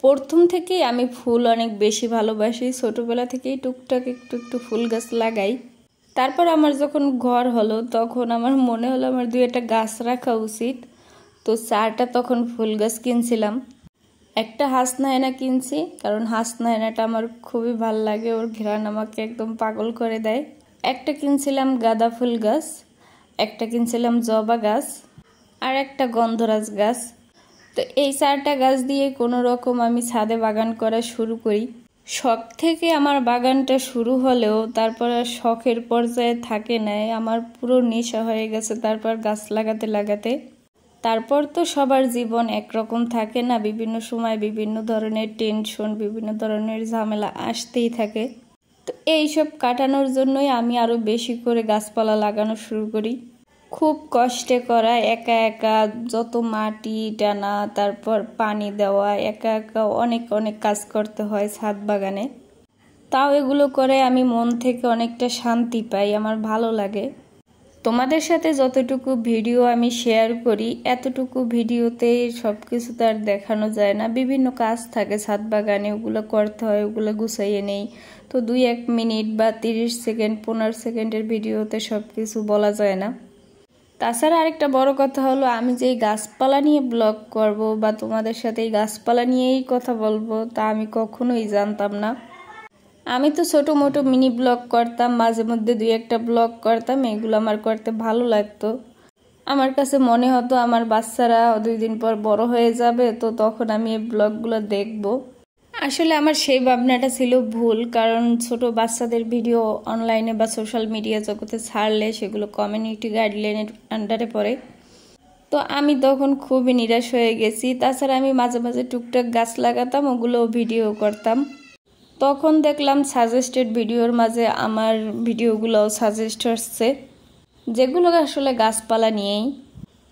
প্রথম থেকেই আমি ফুল অনেক বেশি ভালোবাসি। ছোটবেলা থেকেই টুকটাক একটু একটু ফুল গাছ লাগাই। তারপর আমার যখন ঘর হলো তখন আমার মনে হলো আমার 2-একটা গাছ রাখা উচিত। তো 4টা তখন ফুল গাছ কিনছিলাম। একটা হাসনাহেনা কিনছি, কারণ হাসনাহেনাটা আমার খুবই ভাল লাগে, ওর ঘ্রাণ আমাকে একদম পাগল করে দেয়। একটা কিনছিলাম গাঁদা ফুল গাছ, একটা কিনছিলাম জবা গাছ, আর একটা গন্ধরাজ গাছ। তো এই 4টা গাছ দিয়ে কোনো রকম আমি ছাদে বাগান করা শুরু করি। শখ থেকে আমার বাগানটা শুরু হলেও তারপর আর শখের পর্যায়ে থাকে নাই, আমার পুরো নেশা হয়ে গেছে তারপর গাছ লাগাতে লাগাতে। তারপর তো সবার জীবন একরকম থাকে না, বিভিন্ন সময় বিভিন্ন ধরনের টেনশন, বিভিন্ন ধরনের ঝামেলা আসতেই থাকে। তো এইসব কাটানোর জন্যই আমি আরও বেশি করে গাছপালা লাগানো শুরু করি। খুব কষ্টে করা, একা একা যত মাটি টানা, তারপর পানি দেওয়া, একা একা অনেক অনেক কাজ করতে হয় ছাদ বাগানে। তাও এগুলো করে আমি মন থেকে অনেকটা শান্তি পাই, আমার ভালো লাগে। তোমাদের সাথে যতটুকু ভিডিও আমি শেয়ার করি, এতটুকু ভিডিওতে সব কিছু তো আর দেখানো যায় না। বিভিন্ন কাজ থাকে ছাদ বাগানে, ওগুলো করতে হয়, ওগুলো গুছাইয়ে নেই। তো 2-1 মিনিট বা 30 সেকেন্ড 15 সেকেন্ডের ভিডিওতে সব কিছু বলা যায় না। তাছাড়া আরেকটা বড় কথা হলো, আমি যে গাছপালা নিয়ে ব্লগ করব বা তোমাদের সাথে এই গাছপালা নিয়েই কথা বলবো, তা আমি কখনোই জানতাম না। আমি তো ছোটো মোটো মিনি ব্লগ করতাম, মাঝে মধ্যে 2-একটা ব্লগ করতাম, এগুলো আমার করতে ভালো লাগতো। আমার কাছে মনে হতো আমার বাচ্চারা 2 দিন পর বড় হয়ে যাবে, তো তখন আমি এই ব্লগগুলো দেখব। আসলে আমার সেই ভাবনাটা ছিল ভুল, কারণ ছোট বাচ্চাদের ভিডিও অনলাইনে বা সোশ্যাল মিডিয়া জগতে ছাড়লে সেগুলো কমিউনিটি গাইডলাইনের আন্ডারে পড়ে। তো আমি তখন খুবই নিরাশ হয়ে গেছি। তাছাড়া আমি মাঝে মাঝে টুকটাক গাছ লাগাতাম, ওগুলোও ভিডিও করতাম। তখন দেখলাম সাজেস্টেড ভিডিওর মাঝে আমার ভিডিওগুলোও সাজেস্ট হচ্ছে, যেগুলো আসলে গাছপালা নিয়েই।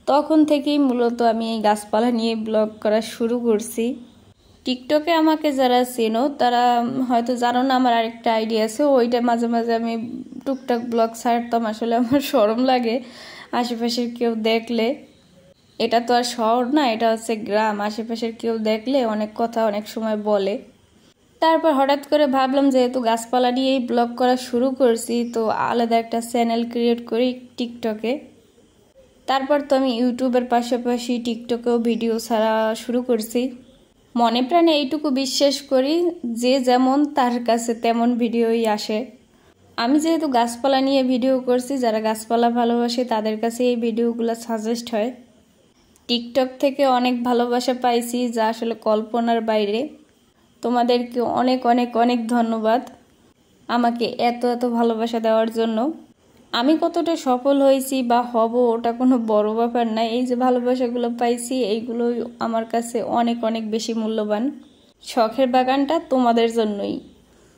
তখন থেকেই মূলত আমি এই গাছপালা নিয়ে ব্লগ করা শুরু করছি। টিকটকে আমাকে যারা চেনো তারা হয়তো জানো না, আমার আরেকটা আইডিয়া আছে, ওইটা মাঝে মাঝে আমি টুকটাক ব্লগ ছাড়তাম। আসলে আমার শরম লাগে আশেপাশের কেউ দেখলে। এটা তো আর শহর না, এটা হচ্ছে গ্রাম, আশেপাশের কেউ দেখলে অনেক কথা অনেক সময় বলে। তারপর হঠাৎ করে ভাবলাম যেহেতু গাছপালা নিয়েই ব্লগ করা শুরু করছি, তো আলাদা একটা চ্যানেল ক্রিয়েট করি টিকটকে। তারপর তো আমি ইউটিউবের পাশাপাশি টিকটকেও ভিডিও ছাড়া শুরু করছি। মনে প্রাণে এইটুকু বিশ্বাস করি, যে যেমন তার কাছে তেমন ভিডিওই আসে। আমি যেহেতু গাছপালা নিয়ে ভিডিও করছি, যারা গাছপালা ভালোবাসে তাদের কাছে এই ভিডিওগুলো সাজেস্ট হয়। টিকটক থেকে অনেক ভালোবাসা পাইছি, যা আসলে কল্পনার বাইরে। তোমাদেরকে অনেক অনেক অনেক ধন্যবাদ আমাকে এত এত ভালোবাসা দেওয়ার জন্য। আমি কতটা সফল হয়েছি বা হব ওটা কোনো বড় ব্যাপার না, এই যে ভালোবাসাগুলো পাইছি এইগুলোই আমার কাছে অনেক অনেক বেশি মূল্যবান। শখের বাগানটা তোমাদের জন্যই।